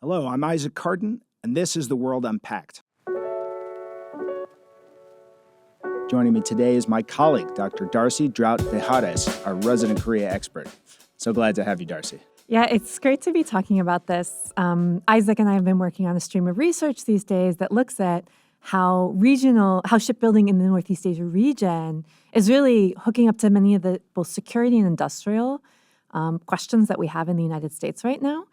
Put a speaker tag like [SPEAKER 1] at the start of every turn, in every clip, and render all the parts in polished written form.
[SPEAKER 1] Hello, I'm Isaac Kardon, and this is the World Unpacked. Joining me today is my colleague, Dr. Darcie Draudt-Véjares, our resident Korea expert. So glad to have you, Darcie.
[SPEAKER 2] Yeah, it's great to be talking about this. Isaac and I have been working on a stream of research these days that looks at how shipbuilding in the Northeast Asia region is really hooking up to many of the both security and industrial questions that we have in the United States right now,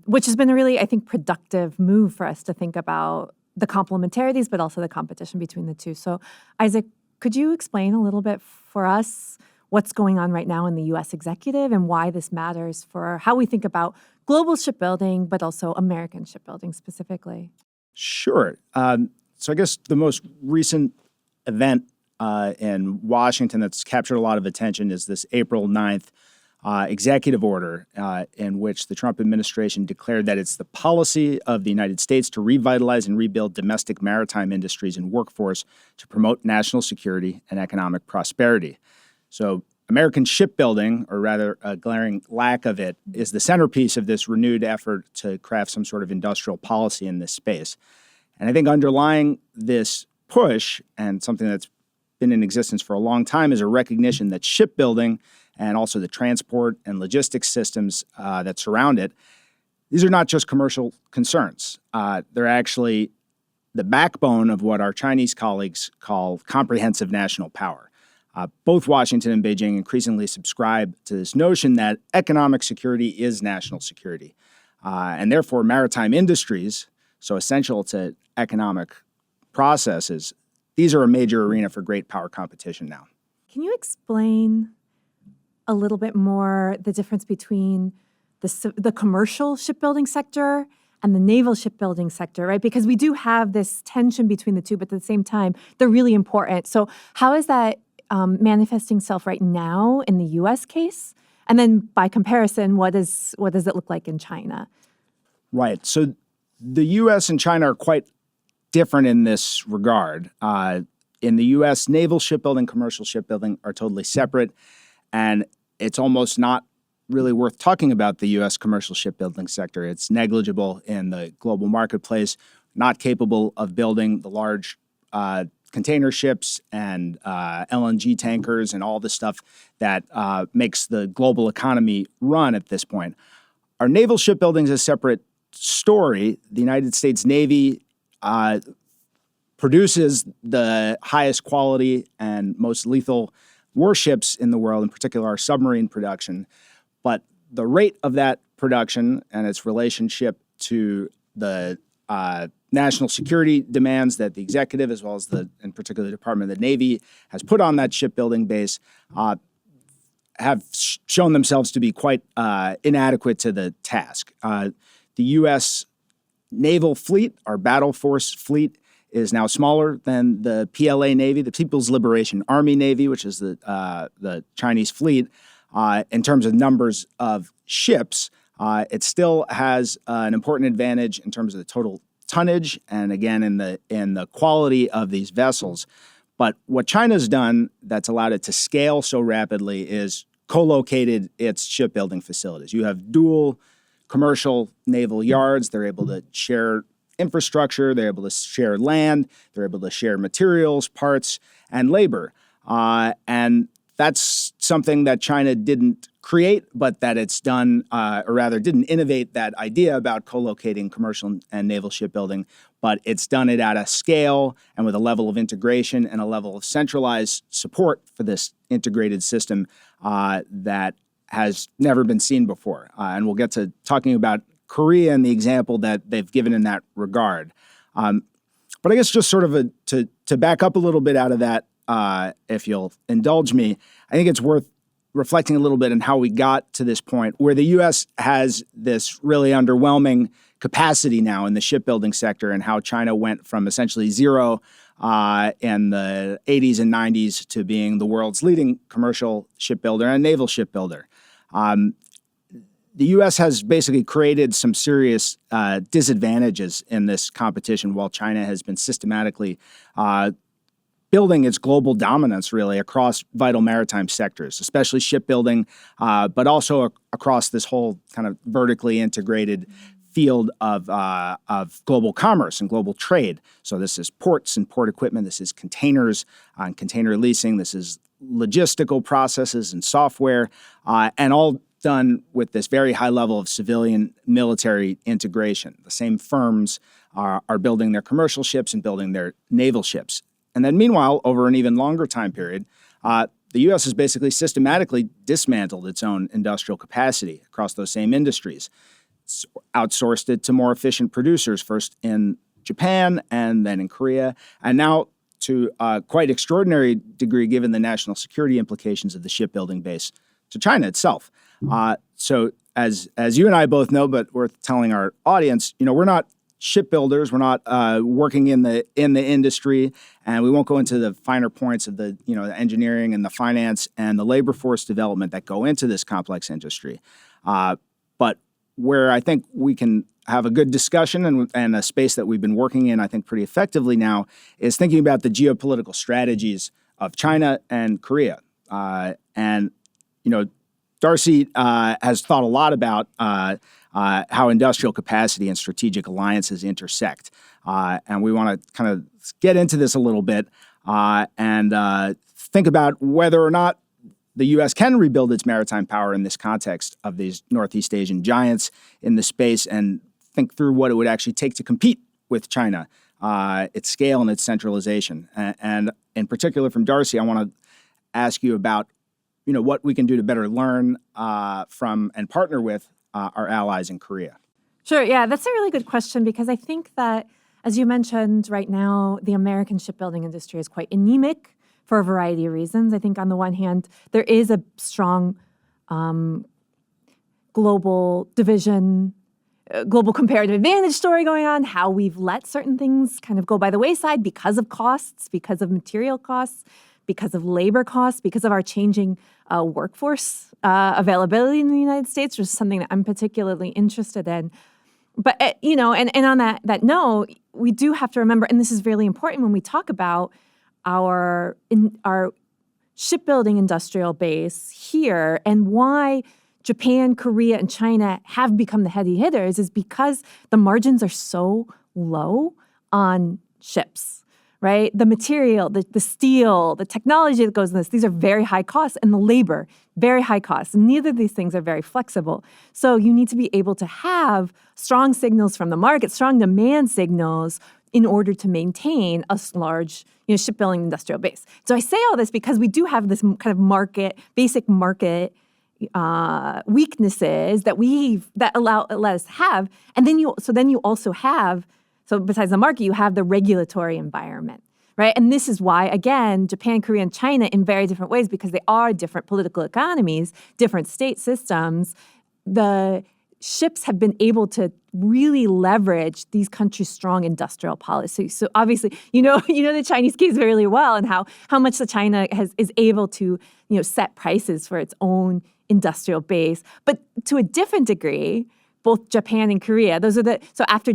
[SPEAKER 2] which has been a really, I think, productive move for us to think about the complementarities, but also the competition between the two. So, Isaac, could you explain a little bit for us what's going on right now in the U.S. executive and why this matters for how we think about global shipbuilding, but also American shipbuilding specifically?
[SPEAKER 1] Sure. So I guess the most recent event in Washington that's captured a lot of attention is this April 9th executive order in which the Trump administration declared that it's the policy of the United States to revitalize and rebuild domestic maritime industries and workforce to promote national security and economic prosperity. So American shipbuilding, or rather a glaring lack of it, is the centerpiece of this renewed effort to craft some sort of industrial policy in this space. And I think underlying this push, and something that's been in existence for a long time, is a recognition that shipbuilding and also the transport and logistics systems that surround it, these are not just commercial concerns. They're actually the backbone of what our Chinese colleagues call comprehensive national power. Both Washington and Beijing increasingly subscribe to this notion that economic security is national security. And therefore, maritime industries, so essential to economic processes, these are a major arena for great power competition now.
[SPEAKER 2] Can you explain a little bit more the difference between the commercial shipbuilding sector and the naval shipbuilding sector, right? Because we do have this tension between the two, but at the same time, they're really important. So how is that manifesting itself right now in the U.S. case? And then by comparison, what does it look like in China?
[SPEAKER 1] Right. So the U.S. and China are quite different in this regard. In the U.S., naval shipbuilding, commercial shipbuilding are totally separate. And it's almost not really worth talking about the U.S. commercial shipbuilding sector. It's negligible in the global marketplace, not capable of building the large container ships and LNG tankers and all the stuff that makes the global economy run at this point. Our naval shipbuilding is a separate story. The United States Navy produces the highest quality and most lethal warships in the world, in particular our submarine production. But the rate of that production and its relationship to the national security demands that the executive, as well as in particular, the Department of the Navy, has put on that shipbuilding base, have shown themselves to be quite inadequate to the task. The U.S. naval fleet, our battle force fleet, is now smaller than the PLA Navy, the People's Liberation Army Navy, which is the Chinese fleet. In terms of numbers of ships, it still has an important advantage in terms of the total tonnage and, again, in the quality of these vessels. But what China's done that's allowed it to scale so rapidly is co-located its shipbuilding facilities. You have dual commercial naval yards. They're able to share infrastructure, they're able to share land, they're able to share materials, parts, and labor. And that's something that China didn't create, but that it's done, or rather didn't innovate that idea about co-locating commercial and naval shipbuilding, but it's done it at a scale and with a level of integration and a level of centralized support for this integrated system that has never been seen before. And we'll get to talking about Korea and the example that they've given in that regard. But I guess just sort of to back up a little bit out of that, if you'll indulge me, I think it's worth reflecting a little bit on how we got to this point where the U.S. has this really underwhelming capacity now in the shipbuilding sector and how China went from essentially zero in the 80s and 90s to being the world's leading commercial shipbuilder and naval shipbuilder. The U.S. has basically created some serious disadvantages in this competition while China has been systematically building its global dominance really across vital maritime sectors, especially shipbuilding, but also across this whole kind of vertically integrated field of global commerce and global trade. So this is ports and port equipment. This is containers and container leasing. This is logistical processes and software, and all done with this very high level of civilian military integration. The same firms are building their commercial ships and building their naval ships. And then meanwhile, over an even longer time period, the U.S. has basically systematically dismantled its own industrial capacity across those same industries. It's outsourced it to more efficient producers, first in Japan and then in Korea, and now to a quite extraordinary degree, given the national security implications of the shipbuilding base, to China itself. So as you and I both know, but worth telling our audience, we're not shipbuilders. We're not working in the industry, and we won't go into the finer points of the the engineering and the finance and the labor force development that go into this complex industry. But where I think we can have a good discussion and a space that we've been working in, I think, pretty effectively now, is thinking about the geopolitical strategies of China and Korea. And Darcie has thought a lot about how industrial capacity and strategic alliances intersect. And we want to kind of get into this a little bit and think about whether or not the U.S. can rebuild its maritime power in this context of these Northeast Asian giants in the space, and think through what it would actually take to compete with China, its scale and its centralization. And in particular from Darcie, I want to ask you about what we can do to better learn from and partner with our allies in Korea.
[SPEAKER 2] Sure. Yeah, that's a really good question, because I think that, as you mentioned, right now, the American shipbuilding industry is quite anemic for a variety of reasons. I think on the one hand, there is a strong global division, global comparative advantage story going on, how we've let certain things kind of go by the wayside because of costs, because of material costs, because of labor costs, because of our changing workforce availability in the United States, which is something that I'm particularly interested in. But, and on that note, we do have to remember, and this is really important when we talk about our shipbuilding industrial base here and why Japan, Korea, and China have become the heavy hitters, is because the margins are so low on ships, right? The material, the steel, the technology that goes in this, these are very high costs, and the labor, very high costs. And neither of these things are very flexible. So you need to be able to have strong signals from the market, strong demand signals, in order to maintain a large shipbuilding industrial base. So I say all this because we do have this kind of basic market weaknesses that let us have. And then you also have, so besides the market, you have the regulatory environment, right? And this is why, again, Japan, Korea, and China, in very different ways, because they are different political economies, different state systems, the ships have been able to really leverage these countries' strong industrial policies. So obviously, the Chinese case really well, and how much the China is able to set prices for its own industrial base. But to a different degree, both Japan and Korea, so after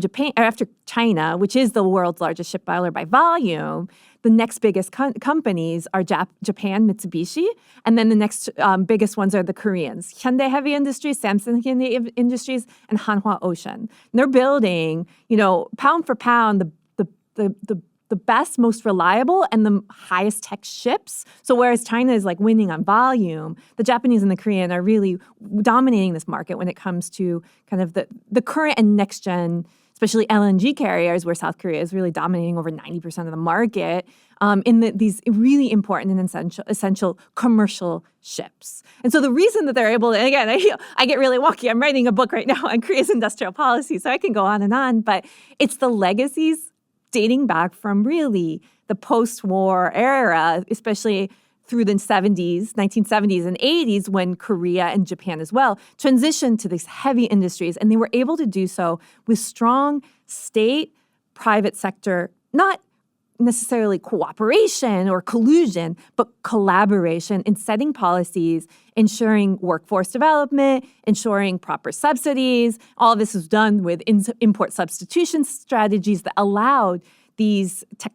[SPEAKER 2] China, which is the world's largest shipbuilder by volume, the next biggest companies are Japan, Mitsubishi, and then the next biggest ones are the Koreans: Hyundai Heavy Industries, Samsung Hyundai Industries, and Hanwha Ocean. And they're building, pound for pound, the best, most reliable, and the highest tech ships. So whereas China is like winning on volume, the Japanese and the Korean are really dominating this market when it comes to kind of the current and next gen, especially LNG carriers, where South Korea is really dominating over 90% of the market in these really important and essential commercial ships. And so the reason that they're able to, and again, I get really wonky. I'm writing a book right now on Korea's industrial policy, so I can go on, but it's the legacies dating back from really the post-war era, especially through the 1970s and 80s, when Korea and Japan as well transitioned to these heavy industries. And they were able to do so with strong state, private sector, not necessarily cooperation or collusion, but collaboration in setting policies, ensuring workforce development, ensuring proper subsidies. All of this was done with import substitution strategies that allowed these tech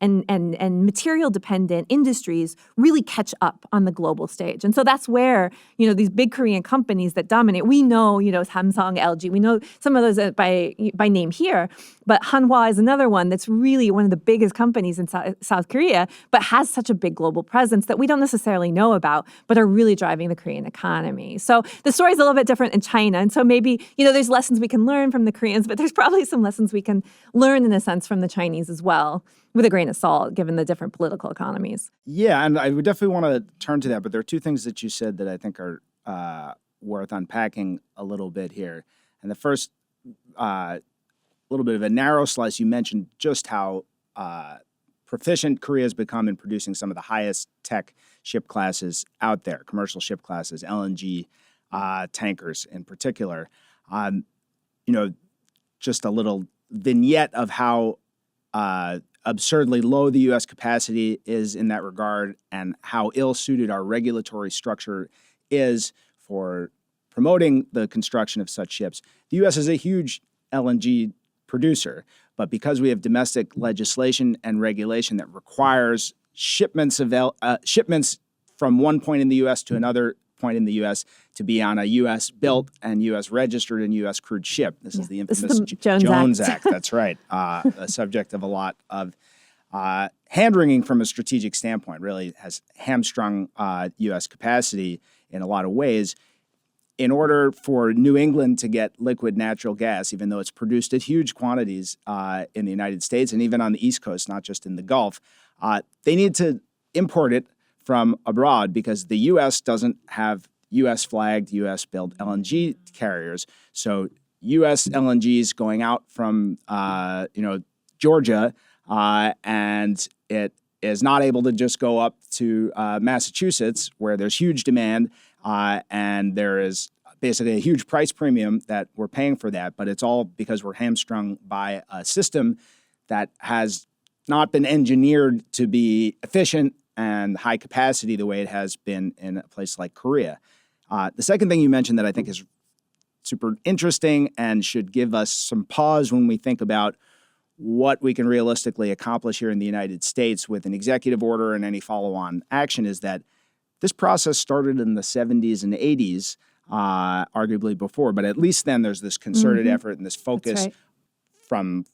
[SPEAKER 2] and material-dependent industries really catch up on the global stage. And so that's where, these big Korean companies that dominate, we know, Samsung, LG, we know some of those by name here, but Hanwha is another one that's really one of the biggest companies in South Korea, but has such a big global presence that we don't necessarily know about, but are really driving the Korean economy. So the story's a little bit different in China. And so maybe, there's lessons we can learn from the Koreans, but there's probably some lessons we can learn in a sense from the Chinese as well, with a grain of salt, given the different political economies.
[SPEAKER 1] Yeah, and I would definitely want to turn to that, but there are two things that you said that I think are worth unpacking a little bit here. And the first, little bit of a narrow slice, you mentioned just how proficient Korea has become in producing some of the highest tech ship classes out there, commercial ship classes, LNG tankers in particular. Just a little vignette of how absurdly low the U.S. capacity is in that regard and how ill-suited our regulatory structure is for promoting the construction of such ships. The U.S. is a huge LNG producer, but because we have domestic legislation and regulation that requires shipments from one point in the U.S. to another point in the U.S. to be on a U.S. built and U.S. registered and U.S. crewed ship. This is the infamous Jones Act. That's right. A subject of a lot of hand-wringing from a strategic standpoint. Really has hamstrung U.S. capacity in a lot of ways. In order for New England to get liquid natural gas, even though it's produced at huge quantities in the United States and even on the East Coast, not just in the Gulf, they need to import it from abroad because the U.S. doesn't have U.S.-flagged, U.S.-built LNG carriers. So U.S. LNGs going out from Georgia, and it is not able to just go up to Massachusetts, where there's huge demand, and there is basically a huge price premium that we're paying for that. But it's all because we're hamstrung by a system that has not been engineered to be efficient and high capacity the way it has been in a place like Korea. The second thing you mentioned that I think is super interesting and should give us some pause when we think about what we can realistically accomplish here in the United States with an executive order and any follow-on action is that this process started in the 70s and 80s, arguably before, but at least then there's this concerted effort and this focus from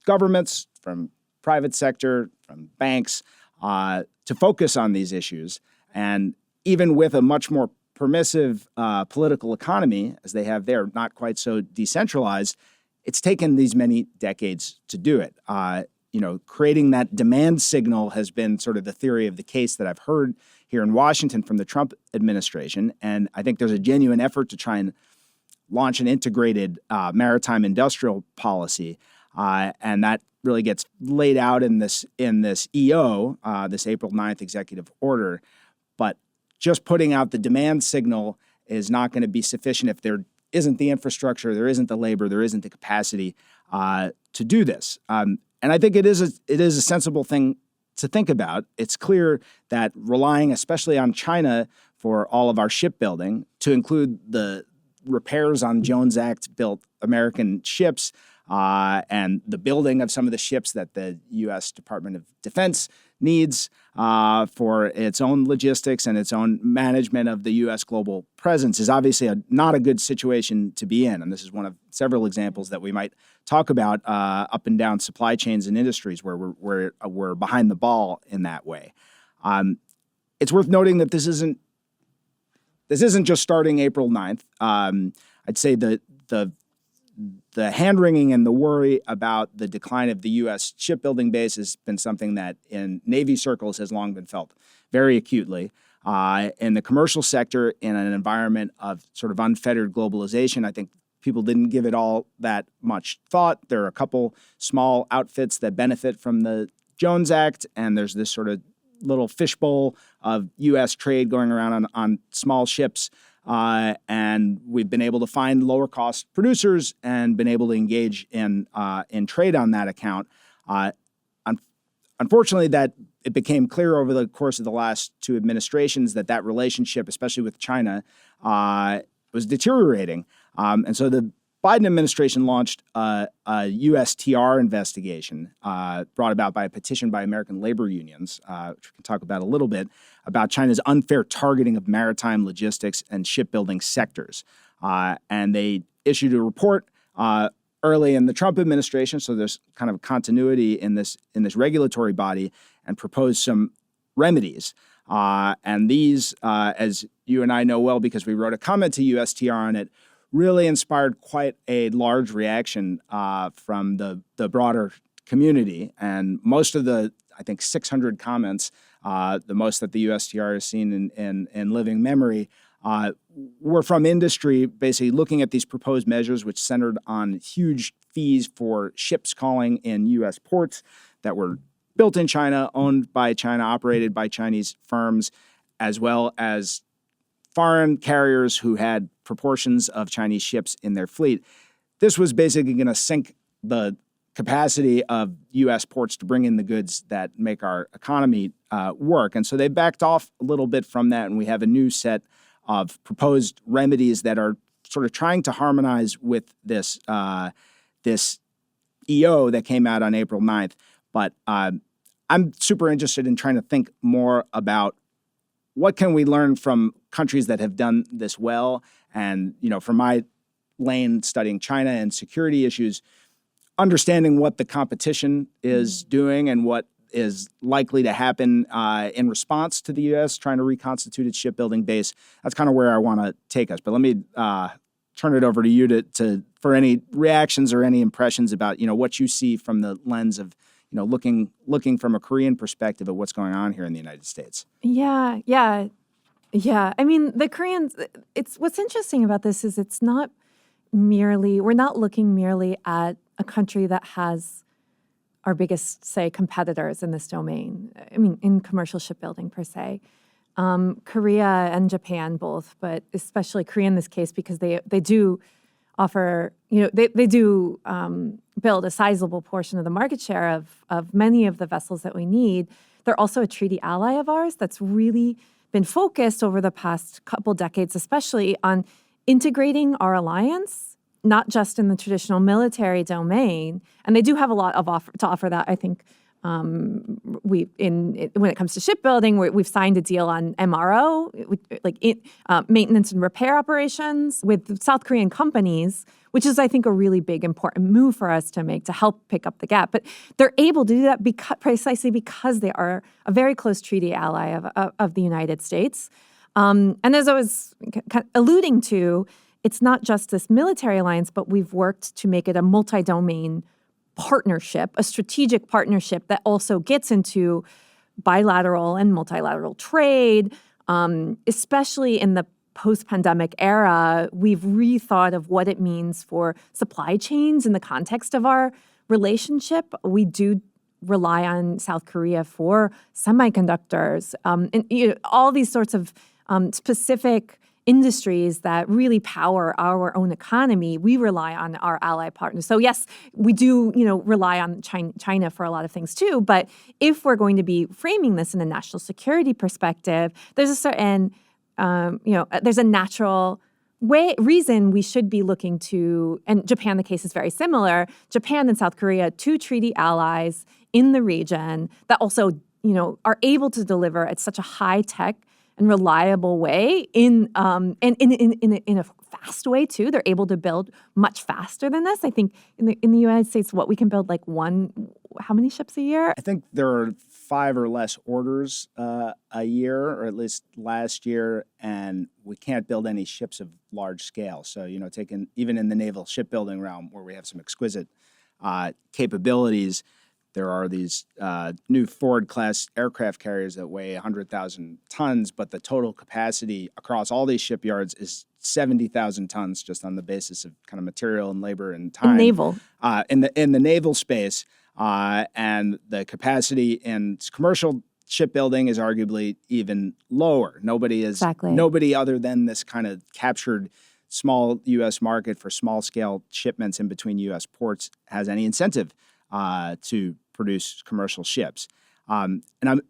[SPEAKER 1] governments, from private sector, from banks, to focus on these issues. And even with a much more permissive political economy, as they have there, not quite so decentralized, it's taken these many decades to do it. Creating that demand signal has been sort of the theory of the case that I've heard here in Washington from the Trump administration. And I think there's a genuine effort to try and launch an integrated maritime industrial policy. And that really gets laid out in this EO, this April 9th executive order. But just putting out the demand signal is not going to be sufficient if there isn't the infrastructure, there isn't the labor, there isn't the capacity to do this. And I think it is a sensible thing to think about. It's clear that relying especially on China for all of our shipbuilding, to include the repairs on Jones Act-built American ships and the building of some of the ships that the U.S. Department of Defense needs for its own logistics and its own management of the U.S. global presence is obviously not a good situation to be in. And this is one of several examples that we might talk about up and down supply chains and industries where we're behind the ball in that way. It's worth noting that this isn't just starting April 9th. I'd say the hand-wringing and the worry about the decline of the U.S. shipbuilding base has been something that in Navy circles has long been felt very acutely. In the commercial sector, in an environment of sort of unfettered globalization, I think people didn't give it all that much thought. There are a couple small outfits that benefit from the Jones Act, and there's this sort of little fishbowl of U.S. trade going around on small ships. And we've been able to find lower cost producers and been able to engage in trade on that account. Unfortunately, that it became clear over the course of the last two administrations that relationship, especially with China, was deteriorating. And so the Biden administration launched a USTR investigation brought about by a petition by American labor unions, which we can talk about a little bit, about China's unfair targeting of maritime logistics and shipbuilding sectors. And they issued a report early in the Trump administration, so there's kind of continuity in this regulatory body, and proposed some remedies. And these, as you and I know well because we wrote a comment to USTR on it, really inspired quite a large reaction from the broader community. And most of the, I think, 600 comments, the most that the USTR has seen in living memory, were from industry, basically looking at these proposed measures, which centered on huge fees for ships calling in U.S. ports that were built in China, owned by China, operated by Chinese firms, as well as foreign carriers who had proportions of Chinese ships in their fleet. This was basically going to sink the capacity of U.S. ports to bring in the goods that make our economy work. And so they backed off a little bit from that, and we have a new set of proposed remedies that are sort of trying to harmonize with this EO that came out on April 9th. But I'm super interested in trying to think more about what can we learn from countries that have done this well. And, from my lane studying China and security issues, understanding what the competition is doing and what is likely to happen in response to the U.S. trying to reconstitute its shipbuilding base. That's kind of where I want to take us. But let me turn it over to you to for any reactions or any impressions about what you see from the lens of looking from a Korean perspective at what's going on here in the United States.
[SPEAKER 2] Yeah. I mean, the Koreans. It's what's interesting about this is it's not merely we're not looking merely at a country that has our biggest, say, competitors in this domain. I mean, in commercial shipbuilding per se, Korea and Japan both, but especially Korea in this case because they do offer, they do build a sizable portion of the market share of many of the vessels that we need. They're also a treaty ally of ours that's really been focused over the past couple decades, especially on integrating our alliance, not just in the traditional military domain, and they do have a lot to offer that. I think when it comes to shipbuilding, we've signed a deal on MRO, maintenance and repair operations with South Korean companies, which is, I think, a really big, important move for us to make to help pick up the gap. But they're able to do that precisely because they are a very close treaty ally of the United States. And as I was alluding to, it's not just this military alliance, but we've worked to make it a multi-domain partnership, a strategic partnership that also gets into bilateral and multilateral trade, especially in the post-pandemic era. We've rethought of what it means for supply chains in the context of our relationship. We do rely on South Korea for semiconductors, and all these sorts of specific industries that really power our own economy. We rely on our ally partners. So yes, we do, rely on China for a lot of things too. But if we're going to be framing this in a national security perspective, there's a certain, there's a natural reason we should be looking to, and Japan, the case is very similar. Japan and South Korea, two treaty allies in the region that also, are able to deliver at such a high tech and reliable way in a fast way too. They're able to build much faster than this. I think in the United States, what we can build how many ships a year?
[SPEAKER 1] I think there are 5 or less orders a year, or at least last year, and we can't build any ships of large scale. So taking even in the naval shipbuilding realm where we have some exquisite capabilities. There are these new Ford-class aircraft carriers that weigh 100,000 tons, but the total capacity across all these shipyards is 70,000 tons, just on the basis of kind of material and labor and time.
[SPEAKER 2] In naval.
[SPEAKER 1] In the naval space, and the capacity in commercial shipbuilding is arguably even lower. Nobody other than this kind of captured small U.S. market for small-scale shipments in between U.S. ports has any incentive to produce commercial ships. And I'm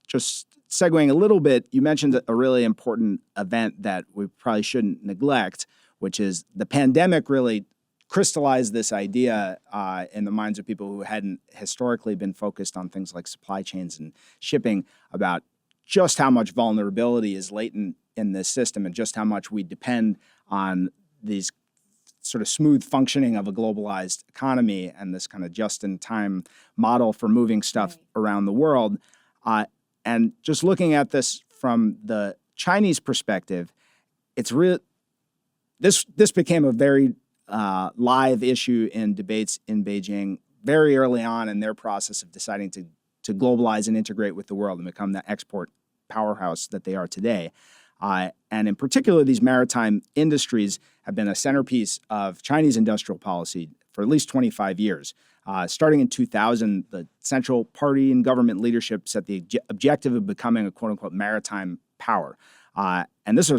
[SPEAKER 1] just segueing a little bit. You mentioned a really important event that we probably shouldn't neglect, which is the pandemic really crystallized this idea in the minds of people who hadn't historically been focused on things like supply chains and shipping about just how much vulnerability is latent in this system and just how much we depend on these sort of smooth functioning of a globalized economy and this kind of just-in-time model for moving stuff around the world. And just looking at this from the Chinese perspective, it's real. This became a very live issue in debates in Beijing very early on in their process of deciding to globalize and integrate with the world and become the export powerhouse that they are today. And in particular, these maritime industries have been a centerpiece of Chinese industrial policy for at least 25 years. Starting in 2000, the central party and government leadership set the objective of becoming a quote-unquote maritime power. And this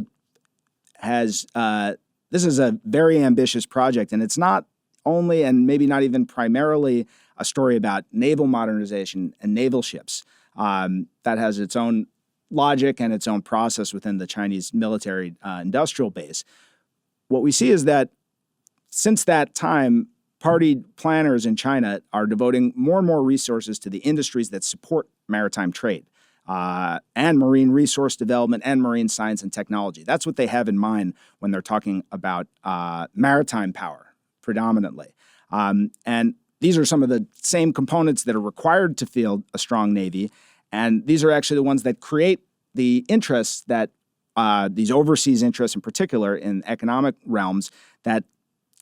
[SPEAKER 1] is a very ambitious project, and it's not only and maybe not even primarily a story about naval modernization and naval ships. That has its own logic and its own process within the Chinese military industrial base. What we see is that since that time, party planners in China are devoting more and more resources to the industries that support maritime trade and marine resource development and marine science and technology. That's what they have in mind when they're talking about maritime power predominantly. And these are some of the same components that are required to field a strong Navy. And these are actually the ones that create the interests that these overseas interests in particular in economic realms that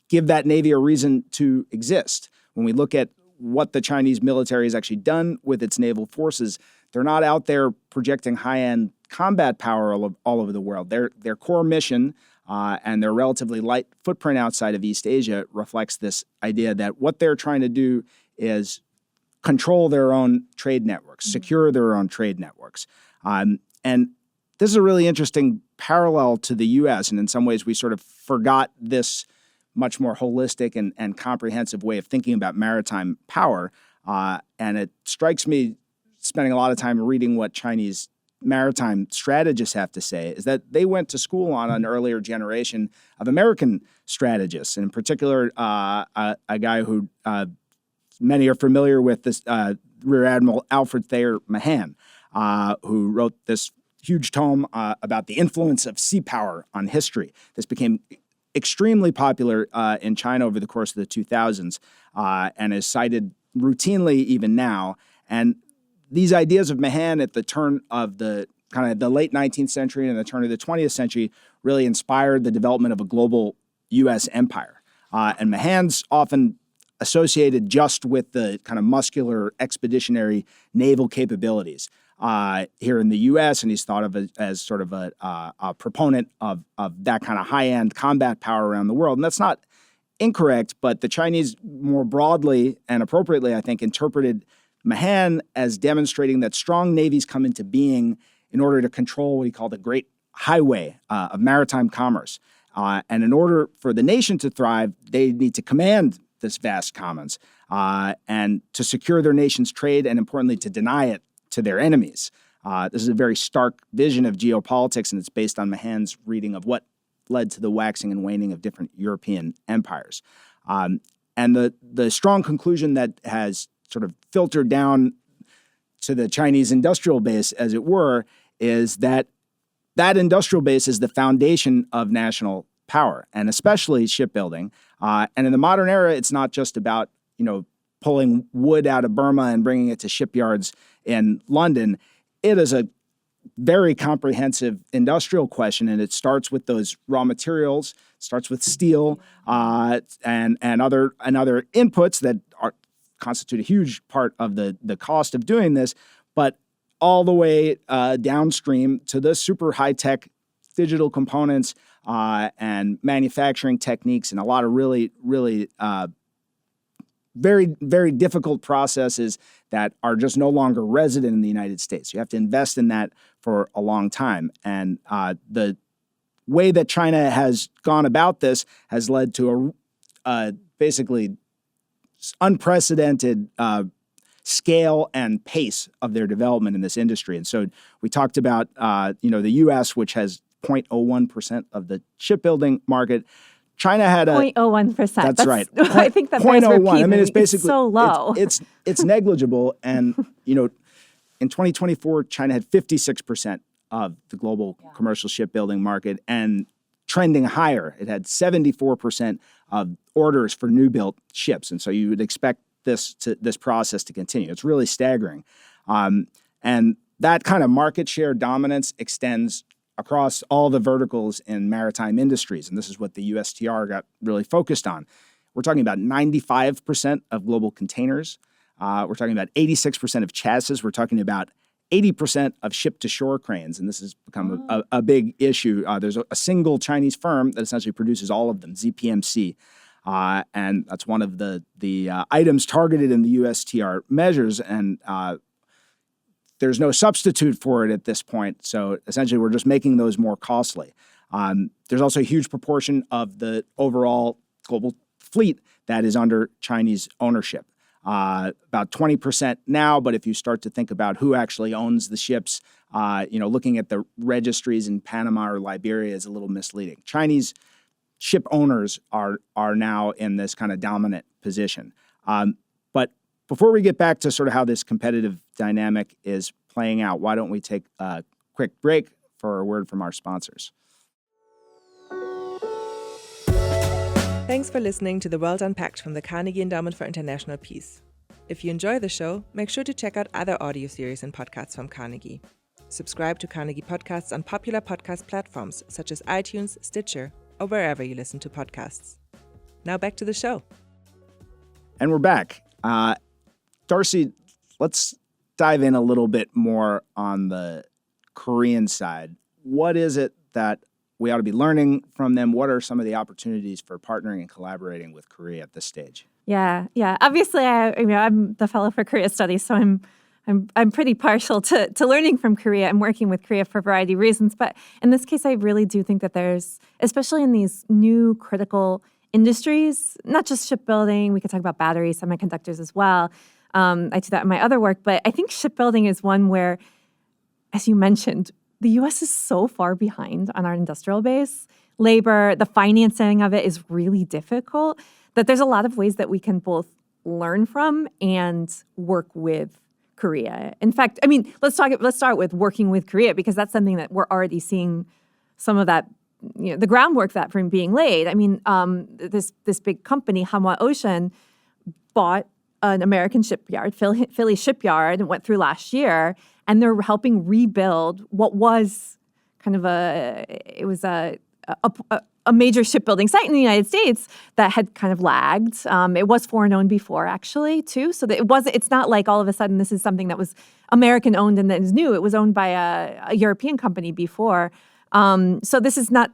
[SPEAKER 1] give that Navy a reason to exist. When we look at what the Chinese military has actually done with its naval forces, they're not out there projecting high-end combat power all over the world. Their core mission and their relatively light footprint outside of East Asia reflects this idea that what they're trying to do is control their own trade networks, secure their own trade networks. And this is a really interesting parallel to the U.S., and in some ways we sort of forgot this much more holistic and comprehensive way of thinking about maritime power. And it strikes me, spending a lot of time reading what Chinese maritime strategists have to say, is that they went to school on an earlier generation of American strategists, and in particular, a guy who many are familiar with, this Rear Admiral Alfred Thayer Mahan, who wrote this huge tome about the influence of sea power on history. This became extremely popular in China over the course of the 2000s and is cited routinely even now. And these ideas of Mahan at the turn of the kind of the late 19th century and the turn of the 20th century really inspired the development of a global U.S. empire. And Mahan's often associated just with the kind of muscular expeditionary naval capabilities here in the U.S., and he's thought of as sort of a proponent of that kind of high-end combat power around the world. And that's not incorrect, but the Chinese more broadly and appropriately, I think, interpreted Mahan as demonstrating that strong navies come into being in order to control what he called the great highway of maritime commerce. And in order for the nation to thrive, they need to command this vast commons and to secure their nation's trade and, importantly, to deny it to their enemies. This is a very stark vision of geopolitics, and it's based on Mahan's reading of what led to the waxing and waning of different European empires. And the strong conclusion that has sort of filtered down to the Chinese industrial base, as it were, is that that industrial base is the foundation of national power, and especially shipbuilding. And in the modern era, it's not just about, pulling wood out of Burma and bringing it to shipyards in London. It is a very comprehensive industrial question, and it starts with those raw materials, starts with steel and other inputs that constitute a huge part of the cost of doing this, but all the way downstream to the super high-tech digital components and manufacturing techniques and a lot of really very, very difficult processes that are just no longer resident in the United States. You have to invest in that for a long time. And the way that China has gone about this has led to a basically unprecedented scale and pace of their development in this industry. And so we talked about, the U.S., which has 0.01% of the shipbuilding market. China had
[SPEAKER 2] 0.01%.
[SPEAKER 1] That's right.
[SPEAKER 2] I think that bears
[SPEAKER 1] 0.01.
[SPEAKER 2] repeating.
[SPEAKER 1] I mean, it's basically
[SPEAKER 2] so low.
[SPEAKER 1] It's negligible. And in 2024, China had 56% of the global commercial shipbuilding market, and trending higher. It had 74% of orders for new built ships, and so you would expect this process to continue. It's really staggering, and that kind of market share dominance extends across all the verticals in maritime industries, and this is what the USTR got really focused on. We're talking about 95% of global containers. We're talking about 86% of chassis. We're talking about 80% of ship-to-shore cranes, and this has become a big issue. There's a single Chinese firm that essentially produces all of them, ZPMC, and that's one of the items targeted in the USTR measures, and there's no substitute for it at this point. So essentially, we're just making those more costly. There's also a huge proportion of the overall global fleet that is under Chinese ownership. About 20% now, but if you start to think about who actually owns the ships, looking at the registries in Panama or Liberia is a little misleading. Chinese ship owners are now in this kind of dominant position. But before we get back to sort of how this competitive dynamic is playing out, why don't we take a quick break for a word from our sponsors?
[SPEAKER 3] Thanks for listening to The World Unpacked from the Carnegie Endowment for International Peace. If you enjoy the show, make sure to check out other audio series and podcasts from Carnegie. Subscribe to Carnegie podcasts on popular podcast platforms such as iTunes, Stitcher, or wherever you listen to podcasts. Now back to the show.
[SPEAKER 1] And we're back. Darcie, let's dive in a little bit more on the Korean side. What is it that we ought to be learning from them? What are some of the opportunities for partnering and collaborating with Korea at this stage?
[SPEAKER 2] Yeah. Obviously, I'm the fellow for Korea Studies, so I'm pretty partial to learning from Korea and working with Korea for a variety of reasons. But in this case, I really do think that there's, especially in these new critical industries, not just shipbuilding. We could talk about batteries, semiconductors as well. I do that in my other work, but I think shipbuilding is one where, as you mentioned, the U.S. is so far behind on our industrial base. Labor, the financing of it is really difficult, that there's a lot of ways that we can both learn from and work with Korea. In fact, let's start with working with Korea, because that's something that we're already seeing some of that, the groundwork that from being laid. This big company, Hanwha Ocean, bought an American shipyard, Philly Shipyard, and went through last year, and they're helping rebuild what was kind of a major shipbuilding site in the United States that had kind of lagged. It was foreign-owned before, actually, too. So that it's not like all of a sudden this is something that was American-owned and that is new. It was owned by a European company before. So this is not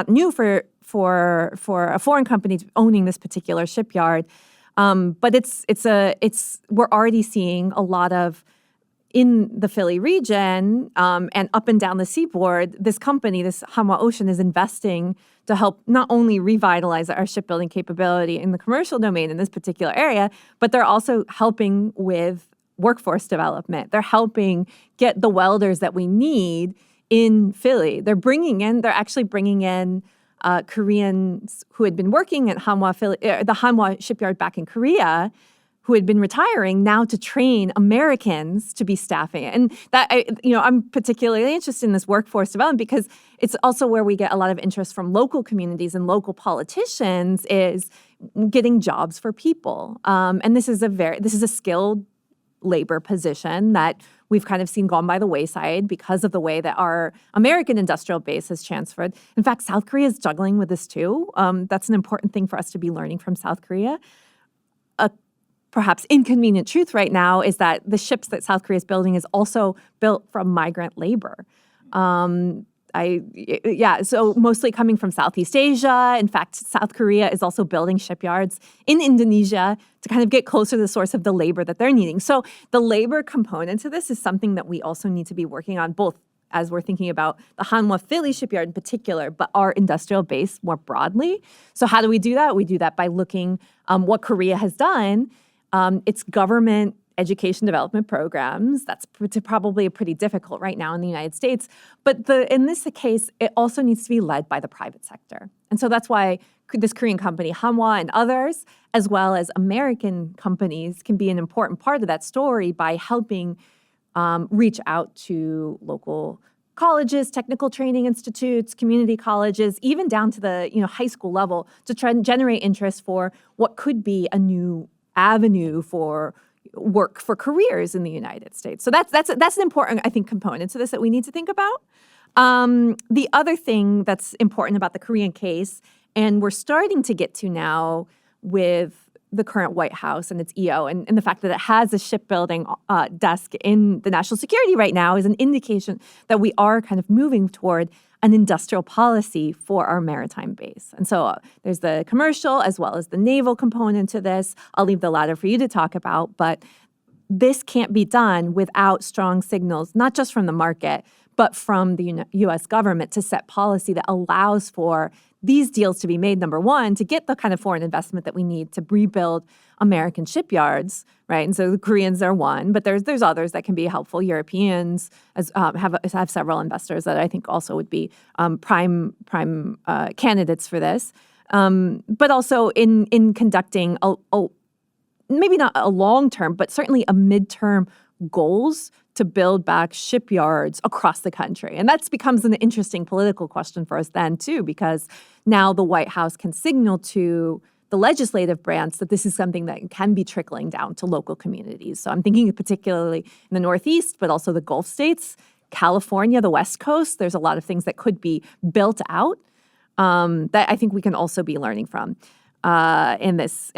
[SPEAKER 2] new for a foreign company owning this particular shipyard. But we're already seeing a lot of, in the Philly region and up and down the seaboard, this company, this Hanwha Ocean, is investing to help not only revitalize our shipbuilding capability in the commercial domain in this particular area, but they're also helping with workforce development. They're helping get the welders that we need in Philly. They're actually bringing in Koreans who had been working at the Hanwha shipyard back in Korea, who had been retiring, now to train Americans to be staffing it. And that, I'm particularly interested in this workforce development because it's also where we get a lot of interest from local communities and local politicians, is getting jobs for people. And this is a skilled labor position that we've kind of seen gone by the wayside because of the way that our American industrial base has transferred. In fact, South Korea is juggling with this too. That's an important thing for us to be learning from South Korea. A perhaps inconvenient truth right now is that the ships that South Korea is building is also built from migrant labor. So mostly coming from Southeast Asia. In fact, South Korea is also building shipyards in Indonesia to kind of get closer to the source of the labor that they're needing. So the labor component to this is something that we also need to be working on, both as we're thinking about the Hanwha Philly shipyard in particular, but our industrial base more broadly. So how do we do that? We do that by looking what Korea has done. Its government education development programs. That's probably pretty difficult right now in the United States. But in this case, it also needs to be led by the private sector. And so that's why this Korean company, Hanwha, and others, as well as American companies, can be an important part of that story by helping reach out to local colleges, technical training institutes, community colleges, even down to the high school level, to try and generate interest for what could be a new avenue for work for careers in the United States. So that's an important, I think, component to this that we need to think about. The other thing that's important about the Korean case, and we're starting to get to now with the current White House and its EO, and the fact that it has a shipbuilding desk in the national security right now is an indication that we are kind of moving toward an industrial policy for our maritime base. And so there's the commercial as well as the naval component to this. I'll leave the latter for you to talk about, but this can't be done without strong signals, not just from the market, but from the U.S. government to set policy that allows for these deals to be made, number one, to get the kind of foreign investment that we need to rebuild American shipyards, right? And so the Koreans are one, but there's others that can be helpful. Europeans have several investors that I think also would be prime candidates for this. But also in conducting maybe not a long-term, but certainly a midterm goals to build back shipyards across the country. And that becomes an interesting political question for us then, too, because now the White House can signal to the legislative branch that this is something that can be trickling down to local communities. So I'm thinking particularly in the Northeast, but also the Gulf states, California, the West Coast. There's a lot of things that could be built out that I think we can also be learning from. In this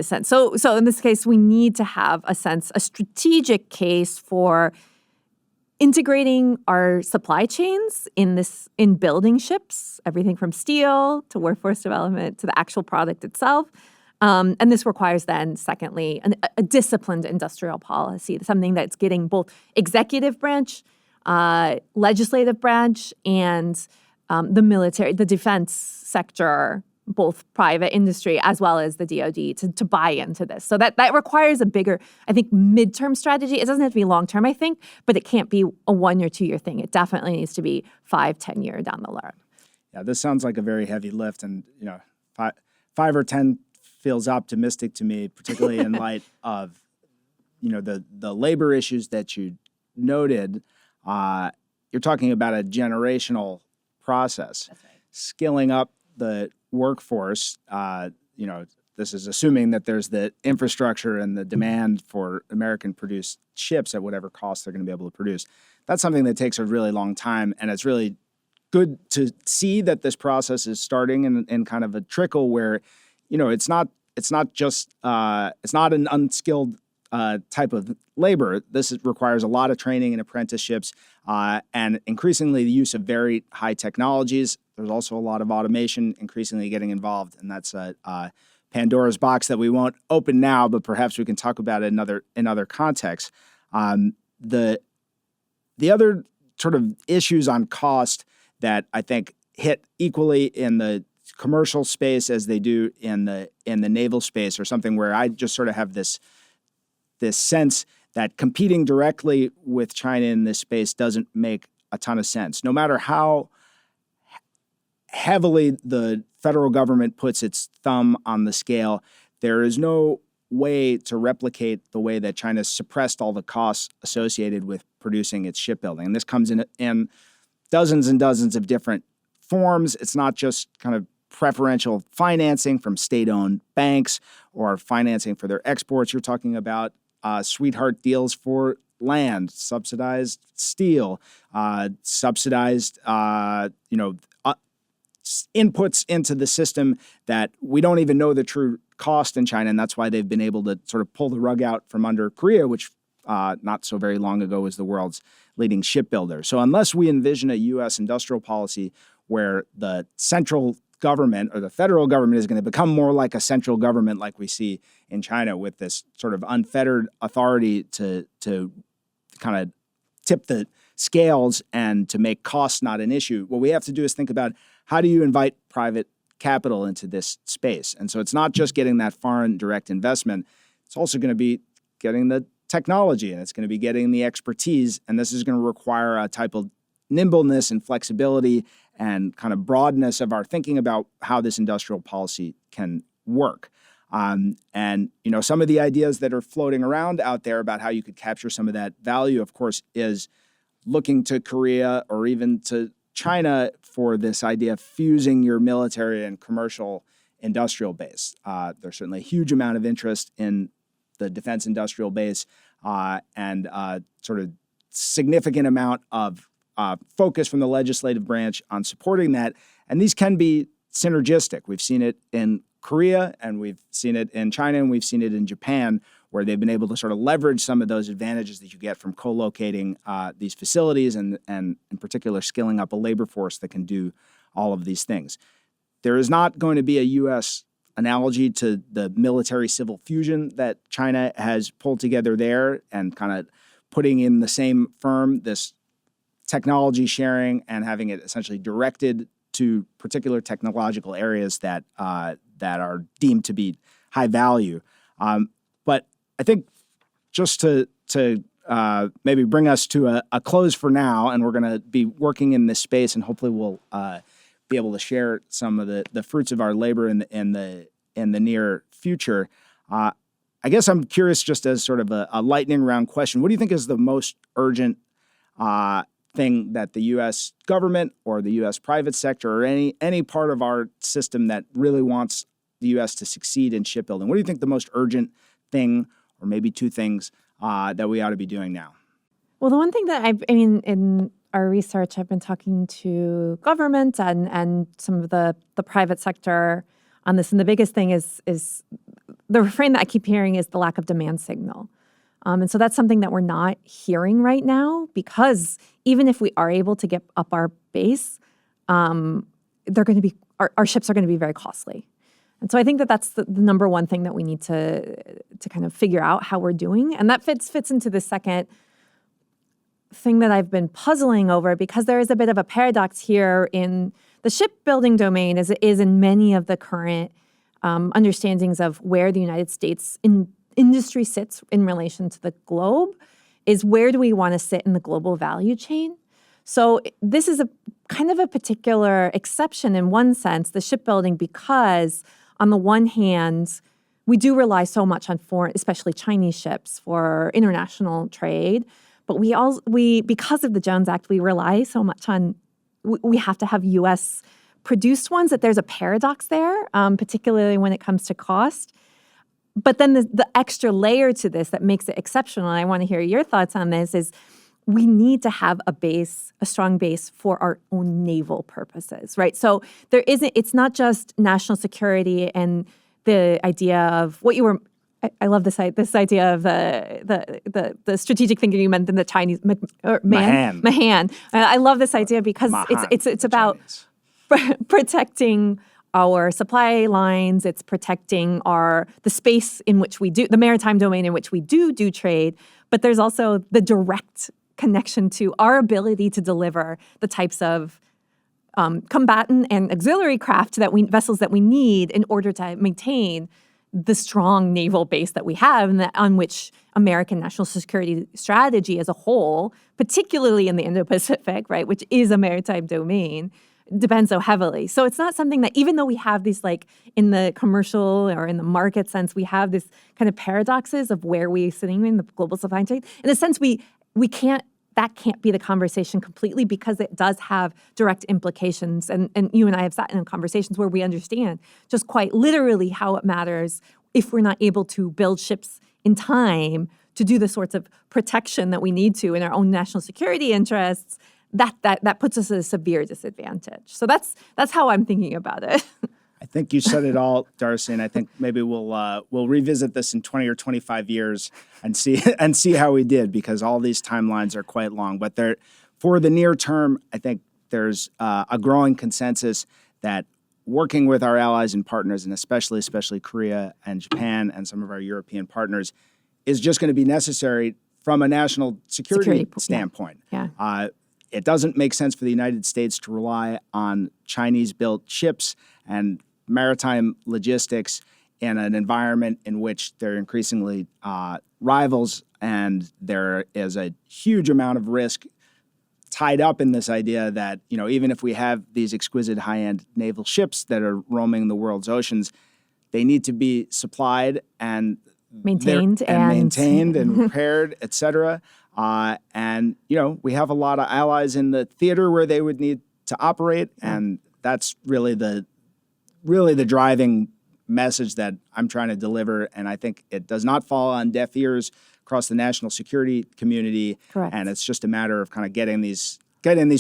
[SPEAKER 2] sense. So in this case, we need to have a strategic case for integrating our supply chains in building ships, everything from steel to workforce development to the actual product itself. And this requires then, secondly, a disciplined industrial policy, something that's getting both executive branch, legislative branch, and the military, the defense sector, both private industry as well as the DoD to buy into this. So that requires a bigger, I think, midterm strategy. It doesn't have to be long-term, I think, but it can't be a 1 or 2 year thing. It definitely needs to be 5-10 year down the road.
[SPEAKER 1] Yeah, this sounds like a very heavy lift, and 5 or 10 feels optimistic to me, particularly in light of the labor issues that you noted. You're talking about a generational process.
[SPEAKER 2] That's right.
[SPEAKER 1] Skilling up the workforce, this is assuming that there's the infrastructure and the demand for American-produced ships at whatever cost they're going to be able to produce. That's something that takes a really long time, and it's really good to see that this process is starting in kind of a trickle where, it's not an unskilled type of labor. This requires a lot of training and apprenticeships, and increasingly the use of very high technologies. There's also a lot of automation increasingly getting involved, and that's Pandora's box that we won't open now, but perhaps we can talk about it in other contexts. The other sort of issues on cost that I think hit equally in the commercial space as they do in the naval space are something where I just sort of have this sense that competing directly with China in this space doesn't make a ton of sense. No matter how heavily the federal government puts its thumb on the scale, there is no way to replicate the way that China suppressed all the costs associated with producing its shipbuilding. And this comes in dozens and dozens of different forms. It's not just kind of preferential financing from state-owned banks or financing for their exports. You're talking about sweetheart deals for land, subsidized steel, subsidized, inputs into the system that we don't even know the true cost in China, and that's why they've been able to sort of pull the rug out from under Korea, which not so very long ago was the world's leading shipbuilder. So unless we envision a U.S. industrial policy where the central government or the federal government is going to become more like a central government like we see in China with this sort of unfettered authority to kind of tip the scales and to make costs not an issue, what we have to do is think about how do you invite private capital into this space? And so it's not just getting that foreign direct investment. It's also going to be getting the technology, and it's going to be getting the expertise, and this is going to require a type of nimbleness and flexibility and kind of broadness of our thinking about how this industrial policy can work. And, some of the ideas that are floating around out there about how you could capture some of that value, of course, is looking to Korea or even to China for this idea of fusing your military and commercial industrial base. There's certainly a huge amount of interest in the defense industrial base and sort of significant amount of focus from the legislative branch on supporting that. And these can be synergistic. We've seen it in Korea, and we've seen it in China, and we've seen it in Japan, where they've been able to sort of leverage some of those advantages that you get from co-locating these facilities and in particular skilling up a labor force that can do all of these things. There is not going to be a U.S. analogy to the military-civil fusion that China has pulled together there and kind of putting in the same firm this technology sharing and having it essentially directed to particular technological areas that are deemed to be high value. But I think just to maybe bring us to a close for now, and we're going to be working in this space, and hopefully we'll be able to share some of the fruits of our labor in the near future. I guess I'm curious, just as sort of a lightning round question, what do you think is the most urgent thing that the U.S. government or the U.S. private sector or any part of our system that really wants the U.S. to succeed in shipbuilding? What do you think the most urgent thing, or maybe two things, that we ought to be doing now?
[SPEAKER 2] Well, the one thing that in our research, I've been talking to government and some of the private sector on this, and the biggest thing is the refrain that I keep hearing is the lack of demand signal. And so that's something that we're not hearing right now, because even if we are able to get up our base, they're going to be our ships are going to be very costly. And so I think that that's the number one thing that we need to kind of figure out how we're doing. And that fits into the second thing that I've been puzzling over, because there is a bit of a paradox here in the shipbuilding domain, as it is in many of the current understandings of where the United States industry sits in relation to the globe, is where do we want to sit in the global value chain? So this is a kind of a particular exception in one sense, the shipbuilding, because on the one hand, we do rely so much on foreign, especially Chinese ships, for international trade. But we because of the Jones Act, we rely so much on, we have to have U.S. produced ones, that there's a paradox there, particularly when it comes to cost. But then the extra layer to this that makes it exceptional, and I want to hear your thoughts on this, is we need to have a strong base for our own naval purposes, right? So it's not just national security and the idea of what you were, I love this idea of the strategic thinking you meant in the Chinese, Mahan. I love this idea because it's about protecting our supply lines. It's protecting the space in which we do, the maritime domain in which we do trade. But there's also the direct connection to our ability to deliver the types of combatant and auxiliary craft vessels that we need in order to maintain the strong naval base that we have, and on which American national security strategy as a whole, particularly in the Indo-Pacific, right, which is a maritime domain, depends so heavily. So it's not something that, even though we have these, like in the commercial or in the market sense, we have this kind of paradoxes of where we're sitting in the global supply chain. In a sense, that can't be the conversation completely, because it does have direct implications. And you and I have sat in conversations where we understand just quite literally how it matters if we're not able to build ships in time to do the sorts of protection that we need to in our own national security interests. That puts us at a severe disadvantage. So that's how I'm thinking about it.
[SPEAKER 1] I think you said it all, Darcie, and I think maybe we'll revisit this in 20 or 25 years and see how we did, because all these timelines are quite long. But for the near term, I think there's a growing consensus that working with our allies and partners, and especially Korea and Japan and some of our European partners, is just going to be necessary from a national security standpoint.
[SPEAKER 2] Yeah.
[SPEAKER 1] It doesn't make sense for the United States to rely on Chinese-built ships and maritime logistics in an environment in which they're increasingly rivals, and there is a huge amount of risk tied up in this idea that, even if we have these exquisite high-end naval ships that are roaming the world's oceans, they need to be supplied and
[SPEAKER 2] maintained
[SPEAKER 1] and repaired, et cetera. And we have a lot of allies in the theater where they would need to operate, and that's really the driving message that I'm trying to deliver. And I think it does not fall on deaf ears across the national security community.
[SPEAKER 2] Correct.
[SPEAKER 1] And it's just a matter of kind of getting these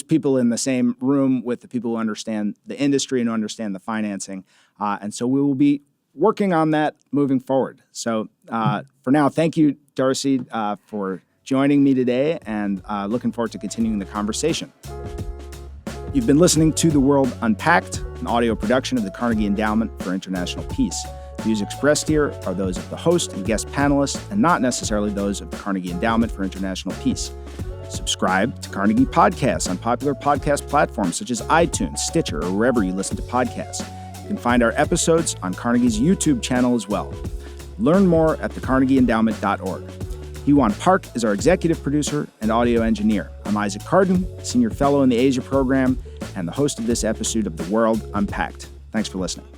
[SPEAKER 1] people in the same room with the people who understand the industry and who understand the financing. And so we will be working on that moving forward. So for now, thank you, Darcie, for joining me today, and looking forward to continuing the conversation. You've been listening to The World Unpacked, an audio production of the Carnegie Endowment for International Peace. Views expressed here are those of the host and guest panelists, and not necessarily those of the Carnegie Endowment for International Peace. Subscribe to Carnegie Podcasts on popular podcast platforms such as iTunes, Stitcher, or wherever you listen to podcasts. You can find our episodes on Carnegie's YouTube channel as well. Learn more at thecarnegieendowment.org. Hewan Park is our executive producer and audio engineer. I'm Isaac Kardon, senior fellow in the Asia program, and the host of this episode of The World Unpacked. Thanks for listening.